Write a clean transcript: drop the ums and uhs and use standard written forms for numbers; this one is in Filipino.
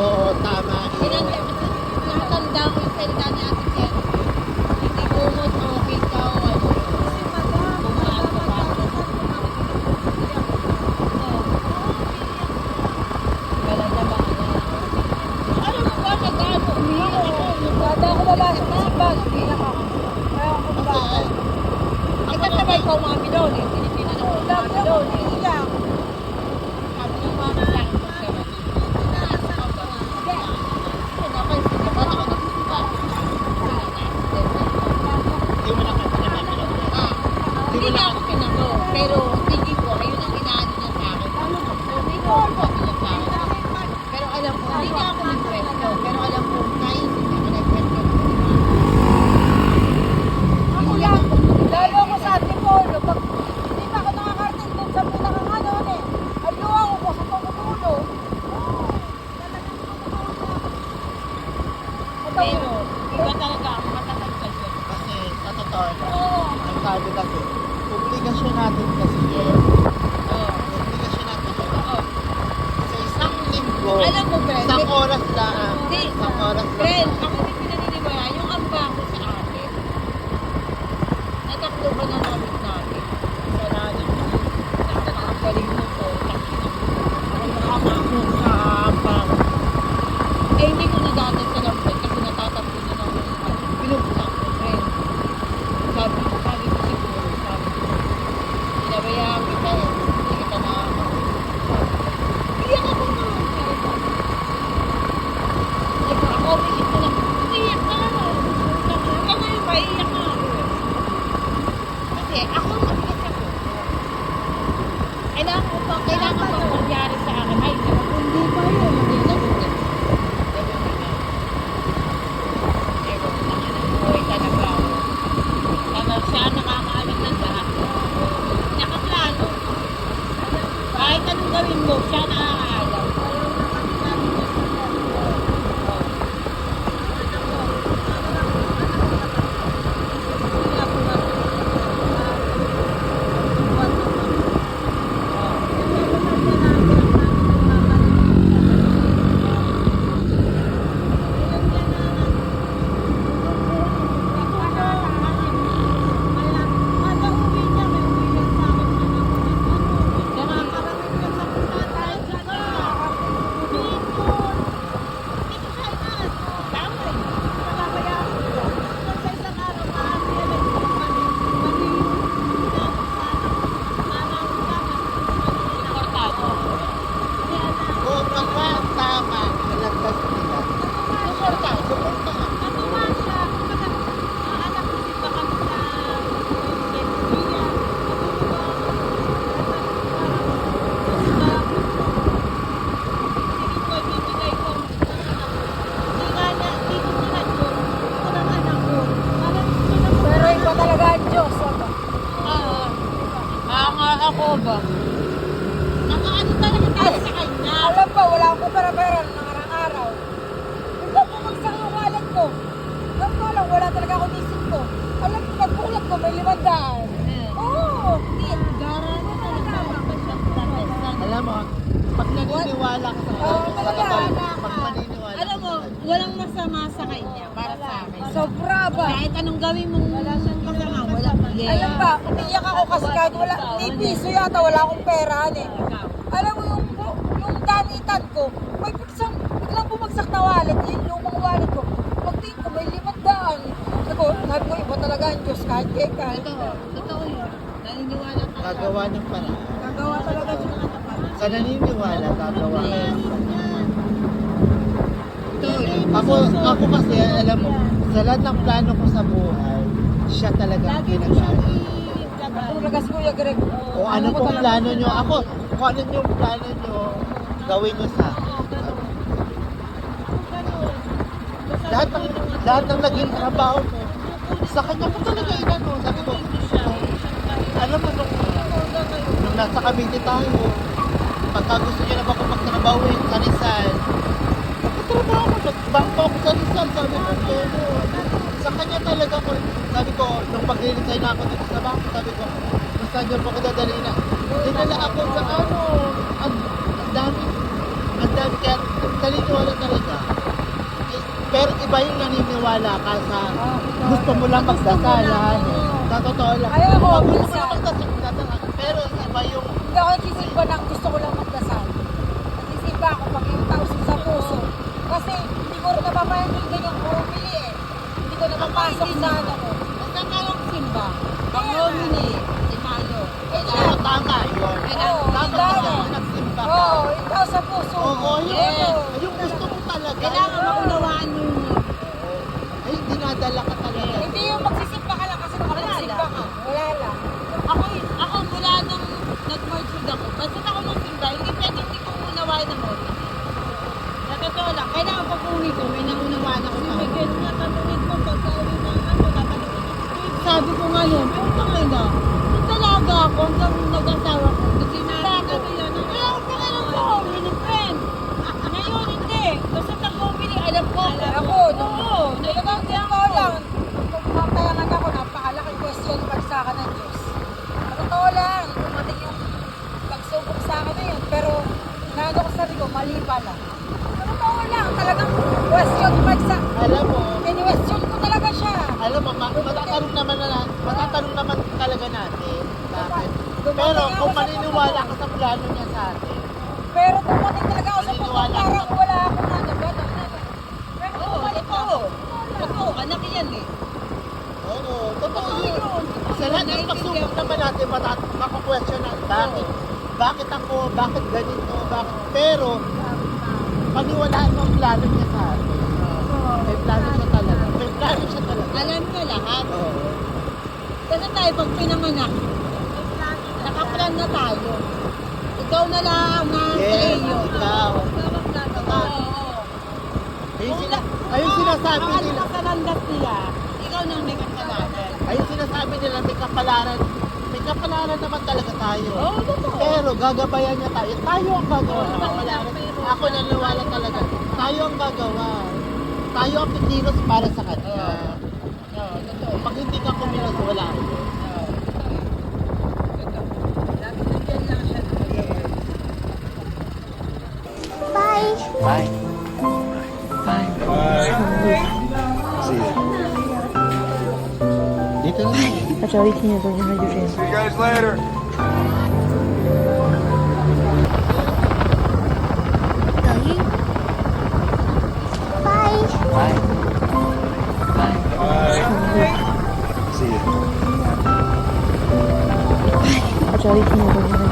Oo, tama. Nakatanda ko yung salita ni Ate Jen. Hindi kumot o kita o ano. Pumasok ka. Wala na ba? Ano mo ba? Nagano? Kada ako babasok sa simbahan, umiiyak ako. Kaya ako babasok. Ang kasabay ko mami doon eh. Pinipina na ko mami doon eh. Umiiyak. Sabi ng mami sa akin magkaroon. Hindi na ako pinano, pero tingin ko, ayun ang inaano niya sa akin. May call po sila sa akin. Pero alam ko, hindi niya ako nag-pwesto. Pero alam ko, kahit hindi ako nag-pwesto. Ako lang, lalo ako sa Antipolo. Pag hindi pa ako nakakarating doon sa pinakang ano eh. Aluwa ko sa tumutulo. Pero, iba talaga ako, matatag kasi. Kasi sa totoo lang, Oo. ang sabi kasi, obligasyon natin kasi yun. Oo. Obligasyon natin yun. Oo. Sa isang linggo, Alam mo, friend, isang oras lang. Hindi. Isang oras lang. Friend, ako hindi pinaniniwala, yung amba ko sa akin, natakbo ba ng namit namin? Wala naman. Nakakagaling mo ko. Ako nakakako sa amba ko. Eh, hindi ko nadadan sa lampay kasi natatakbo na naman yung ano. Pinubuksan ko, friend. Sabi ko siguro, sabi ko, pinabayaan kita eh. Hindi kita nakakako. Iyak ako na. Sabi ko, ako, umiyak ko lang. Umiyak ka lang. Hanggang ngayon ba, iiyak na ako. Kasi ako mag-iyak ako. Kailangan pang mangyari sa akin. Ay, hindi pa yun. Hindi na yun. Ganun na nga. Ewan na nga ng buhay talaga ako. Sana siya nakakaalam ng lahat. Nakaplano. Kahit anong gawin mo, siya nakakaalam. Tama eh. Importado. Kung mga tama, nalagdag nila. Importado. Pero iba talaga ang Diyos. Ako ba? Nakaano talaga tayo sa kanya. Alam ba, wala akong pera-pera ng nakarang araw. Bigla bumagsak yung wallet ko. Alam ko lang, wala talaga akong isip ko. Alam ko, pagbulat ko, may 500. Oo. Gara na talaga. Alam mo, pag naniniwala ka sa Oo, talaga. pag maniniwala Alam mo, walang masama sa kanya para sa akin. Sobra ba? Kahit anong gawin mong masama, walang Alam ba, umiyak ako kasi kahit wala, ni piso yata, wala akong pera. Alam mo yung danitan ko, may biglang bumagsak na wallet, yung lumang wallet ko. Pagtingin ko, may 500. Sabi ko, iba talaga ang Diyos kahit kaya. Totoo yun. Naniniwala ka. gagawa ng paraan. Gagawa talaga siya. Sa naniniwala, gagawa ka ng paraan. Totoo yun. Ako kasi, alam mo, sa lahat ng plano ko sa buhay, siya talaga ang ginagawa. Talaga si Kuya Greg. Kung ano pong plano nyo, kung ano yung plano nyo, gawin nyo sa akin. Lahat ng naging trabaho ko, sa kanya ko talaga inano. Sabi ko, alam mo, nung nasa Cavite tayo, pagka gusto nyo na ba kung magtrabahuin sa Rizal, magtrabaho ko, nagbangko ako sa Rizal, sabi ko, pero sa kanya talaga ko, sabi ko, nung pag-resign na ako dito sa bangko, sabi ko, basta nyo pa ko dadali na, dinala ako sa ano, ang Ang dami kaya naniniwala talaga. Pero iba yung naniniwala ka sa gusto mo lang magdasalan. Sa totoo lang. Ay, ako, Pag gusto mo minsan. lang magdasalan. Pero iba yung Hindi ako nagsisimba ng gusto ko lang magdasal. Nagsisimba ako pag yung taos ko sa puso. Kasi hindi ko rin napapahingan yung pumili eh. Hindi ko napapasok sa ano ko. Basta kayong simba. Pang-homini. Si Malo. Oo, tama yun. Oo, Dapat tama. kasi nagsimba ka. Oo, yung taos sa puso. Oo, yun. Yes. Yung gusto mo talaga. Kailangan maunawaan mo yung Ay, dinadala ka talaga. Hindi yung magsisimba ka lang kasi magsisimba ka. Wala lang. Ako mula nung nag-merge ako, basta ako ng simba, hindi pwede hindi ko unawain ang moto. Sa totoo lang, kailangan pag uwi ko, may naunawaan ako sa moto. Tatanungin mo pag uwi ng ano, tatanungin mo. Sabi ko ngayon, pero tangay na, kung talaga ako hanggang nag-asawa ko, kasi nasa ko yan, kaya ako lang po, mini friend. Ngayon hindi, basta nag-umili, alam ko. Ako, Oo, talagang totoo lang. Kung matayangan ako, napakalaking question mark sa akin ng Diyos. Sa totoo lang, dumating yung pagsubok sa akin na yun. Pero, naano ko sabi ko, mali pala. Sa totoo lang, talagang question mark sa... Alam mo, Ini-question ko talaga siya. alam mo, matatanong naman talaga natin. Bakit? Dumating Pero ako kung sa maniniwala punto. ka sa plano niya sa atin, Pero dumating talaga ako sa punto, Naniniwala parang ka. wala akong ano, gano'n. Pero Oo, bumalik totoo. ako. Totoo, anak yan eh. oo, totoo yun. yun. Sa lahat ng pagsubok naman natin, makakwestiyon na, bakit? Bakit ako? Bakit ganito? Bakit? Pero, paniwalaan mo ang plano niya sa atin. May plano siya talaga. May plano siya talaga. Alam niya lahat. Oo. Kasi tayo pag pinanganak, nakaplan na tayo. Ikaw na lang na Yes, playo. ikaw. Oo. Ayun sinasabi Ang nila. ano ka landat nila, ikaw nang may kasalanan. Ayun sinasabi nila, may kapalaran naman talaga tayo. Oo, totoo. Pero gagabayan niya tayo. Tayo ang gagawa ng kapalaran. Ako naniniwala talaga. Tayo ang gagawa. Tayo ang kikilos para sa kanya. Oo, totoo. Pag hindi ka kumilos, wala. Lagi nandiyan lang siya. Bye. Bye. Bye. See you. Dito na. 他只要一听见东西，他就这样。 See you guys later. Bye. Bye. Bye. See you. 他只要一听见东西，他